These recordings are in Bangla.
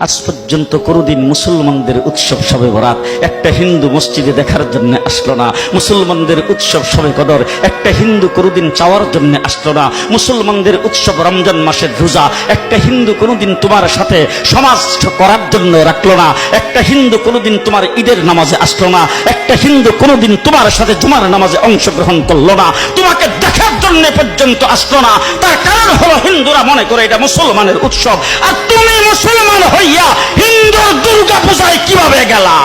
আজ পর্যন্ত কোনোদিন মুসলমানদের উৎসব শবে বরাত একটা হিন্দু মসজিদে দেখার জন্য আসলো না। মুসলমানদের উৎসব শবে কদর একটা হিন্দু কোনোদিন চাওয়ার জন্য আসলো না। মুসলমানদের উৎসব রমজান মাসের রোজা একটা হিন্দু কোনোদিন তোমার সাথে সমাজ করার জন্য রাখলো না। একটা হিন্দু কোনোদিন তোমার ঈদের নামাজে আসলো না। একটা হিন্দু কোনোদিন তোমার সাথে জুমার নামাজে অংশগ্রহণ করলো না। তোমাকে দেখার জন্য পর্যন্ত আসলো না। তার কারণ হলো হিন্দুরা মনে করে এটা মুসলমানের উৎসব, আর তুমি মুসলমান হইয়া হিন্দুর দুর্গা পূজায় কিভাবে গেলা?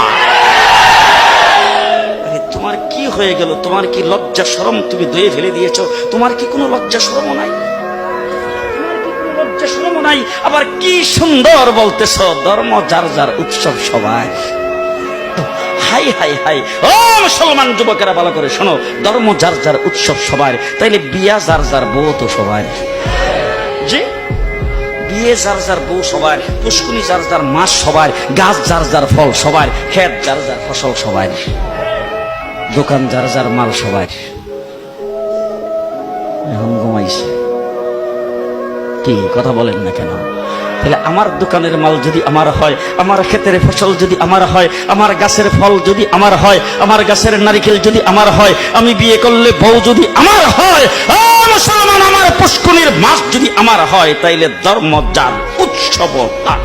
তোমার কি হয়ে গেল? তোমার কি লজ্জা শরম তুমি ধুয়ে ফেলে দিয়েছো? তোমার কি কোনো লজ্জা শরমও নাই? লজ্জা শরমও নাই। আবার কি সুন্দর বলতেছ, ধর্ম যার যার উৎসব সবাই। হাই হাই হাই, ও মুসলমান যুবকেরা ভালো করে শোনো, ধর্ম যার যার উৎসব সবার, তাইলে বিয়া যার যার বউ তো সবার। জি, বিয়ে যার যার বউ সবার, পুষ্কুনি যার যার মাছ সবার, গাছ যার যার ফল সবার, ক্ষেত যার যার ফসল সবার, দোকান যার যার মাল সবার। এখন ঘুমাইছে কি কথা বলেন না কেন? তাহলে আমার দোকানের মাল যদি আমার হয়, আমার ক্ষেতের ফসল যদি আমার হয়, আমার গাছের ফল যদি আমার হয়, আমার গাছের নারিকেল যদি আমার হয়, আমি বিয়ে করলে বউ যদি আমার হয়, মুসলমান আমার পুষ্কুনির মাছ যদি আমার হয়, তাইলে ধর্ম যার উৎসব তার।